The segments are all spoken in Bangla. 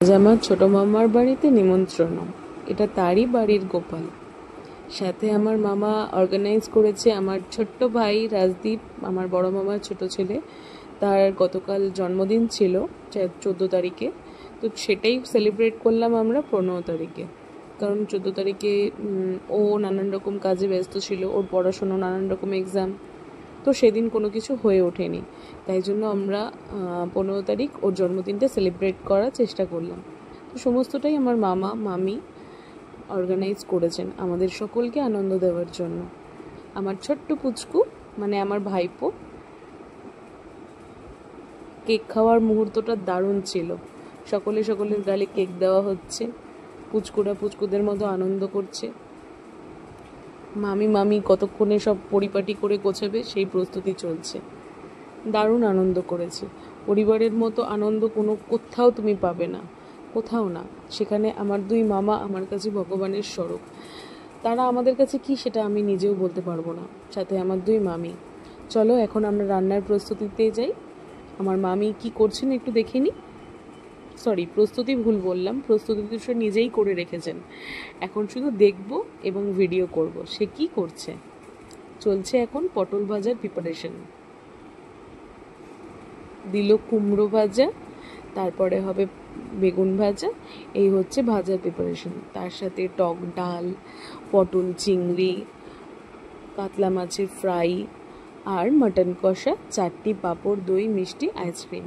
আজ আমার ছোট মামার বাড়িতে নিমন্ত্রণ। এটা তারই বাড়ির গোপাল। সাথে আমার মামা অর্গানাইজ করেছে আমার ছোট্ট ভাই রাজদীপ, আমার বড় মামার ছোট ছেলে। তার গতকাল জন্মদিন ছিল 14 তারিখে, তো সেটাই সেলিব্রেট করলাম আমরা 15 তারিখে। কারণ 14 তারিখে ও নানান রকম কাজে ব্যস্ত ছিল, ওর পড়াশুনো, নানান রকম এক্সাম, তো সেদিন কোনো কিছু হয়ে ওঠেনি। তাই জন্য আমরা 15 তারিখ ওর জন্মদিনটা সেলিব্রেট করার চেষ্টা করলাম। তো সমস্তটাই আমার মামা মামি অর্গানাইজ করেছেন আমাদের সকলকে আনন্দ দেওয়ার জন্য। আমার ছোট্ট পুচকু মানে আমার ভাইপো, কেক খাওয়ার মুহূর্তটা দারুণ ছিল। সকলের গালে কেক দেওয়া হচ্ছে, পুচকুরা পুচকুদের মতো আনন্দ করছে। মামি কতক্ষণে সব পরিপাটি করে গোছাবে সেই প্রস্তুতি চলছে। দারুণ আনন্দ করেছি। পরিবারের মতো আনন্দ কোথাও তুমি পাবে না, কোথাও না। সেখানে আমার দুই মামা আমার কাছে ভগবানের স্বরূপ। তারা আমাদের কাছে কি সেটা আমি নিজেও বলতে পারবো না। সাথে আমার দুই মামি। চলো এখন আমরা রান্নার প্রস্তুতিতে যাই। আমার মামি কি করছেন একটু দেখে নিই। প্রস্তুতি ভুল বললাম, প্রস্তুতি তো সে নিজেই করে রেখেছেন। এখন শুধু দেখব এবং ভিডিও করব সে কি করছে। চলছে এখন পটল ভাজার প্রিপারেশন। দিল কুমড়ো ভাজা, তারপরে হবে বেগুন ভাজা। এই হচ্ছে ভাজার প্রিপারেশন। তার সাথে টক ডাল, পটল চিংড়ি, কাতলা মাছের ফ্রাই আর মাটন কষা, চাটনি, পাঁপড়, দই, মিষ্টি, আইসক্রিম।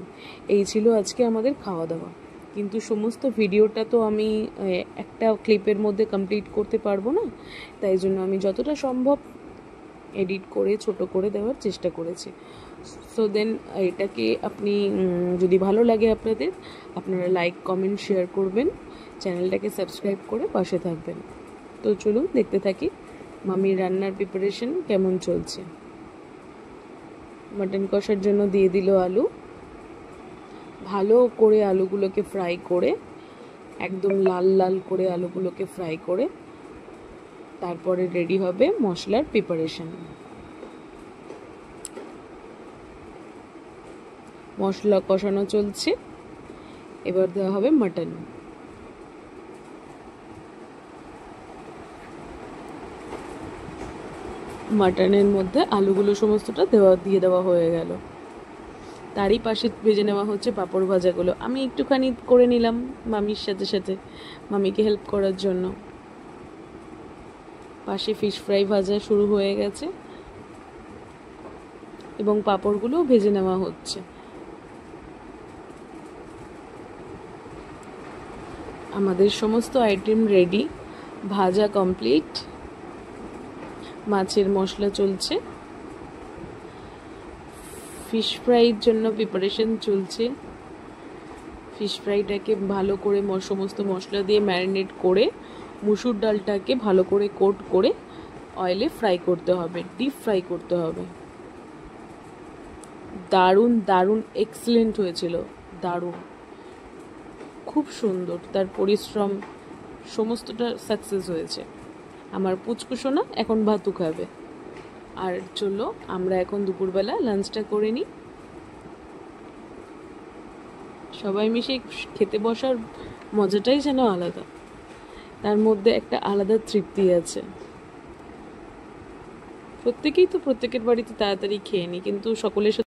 এই ছিল আজকে আমাদের খাওয়া দাওয়া। কিন্তু সমস্ত ভিডিওটা তো আমি একটা ক্লিপের মধ্যে কমপ্লিট করতে পারবো না, তাই জন্য আমি যতটা সম্ভব এডিট করে ছোট করে দেওয়ার চেষ্টা করেছি। সো দেন এটাকে আপনি যদি ভালো লাগে আপনারা লাইক কমেন্ট শেয়ার করবেন, চ্যানেলটাকে সাবস্ক্রাইব করে পাশে থাকবেন। তো চলুন দেখতে থাকি মামির রান্নার প্রিপারেশন কেমন চলছে। মাটন কষার জন্য দিয়ে দিল আলু। ভালো করে আলুগুলোকে ফ্রাই করে, একদম লাল লাল করে আলুগুলোকে ফ্রাই করে তারপরে রেডি হবে মশলার প্রিপারেশন। মশলা কষানো চলছে, এবার দেওয়া হবে মাটন। মাটনের মধ্যে আলুগুলো সমস্তটা দিয়ে দেওয়া হয়ে গেল। তারই পাশে ভেজে নেওয়া হচ্ছে পাঁপড় ভাজাগুলো। আমি একটুখানি করে নিলাম মামির সাথে মামিকে হেল্প করার জন্য। পাশে ফিশ ফ্রাই ভাজা শুরু হয়ে গেছে এবং পাঁপড়গুলোও ভেজে নেওয়া হচ্ছে। আমাদের সমস্ত আইটেম রেডি, ভাজা কমপ্লিট, মাছের মশলা চলছে, ফিশ ফ্রাইয়ের জন্য প্রিপারেশন চলছে। ফিশ ফ্রাইটাকে ভালো করে সমস্ত মশলা দিয়ে ম্যারিনেট করে মুসুর ডালটাকে ভালো করে কোট করে অয়েলে ফ্রাই করতে হবে, ডিপ ফ্রাই করতে হবে। দারুণ দারুণ এক্সেলেন্ট হয়েছিল, দারুণ, খুব সুন্দর। তার পরিশ্রম সমস্তটা সাকসেস হয়েছে। আমার পুচকু সোনা এখন ভাতু খাবে। আর চলো আমরা এখন দুপুরবেলা লাঞ্চটা করে নিই। সবাই মিশে খেতে বসার মজাটাই যেন আলাদা, তার মধ্যে একটা আলাদা তৃপ্তি আছে। প্রত্যেকেই তো প্রত্যেকের বাড়িতে তাড়াতাড়ি খেয়ে নিই, কিন্তু সকলের সাথে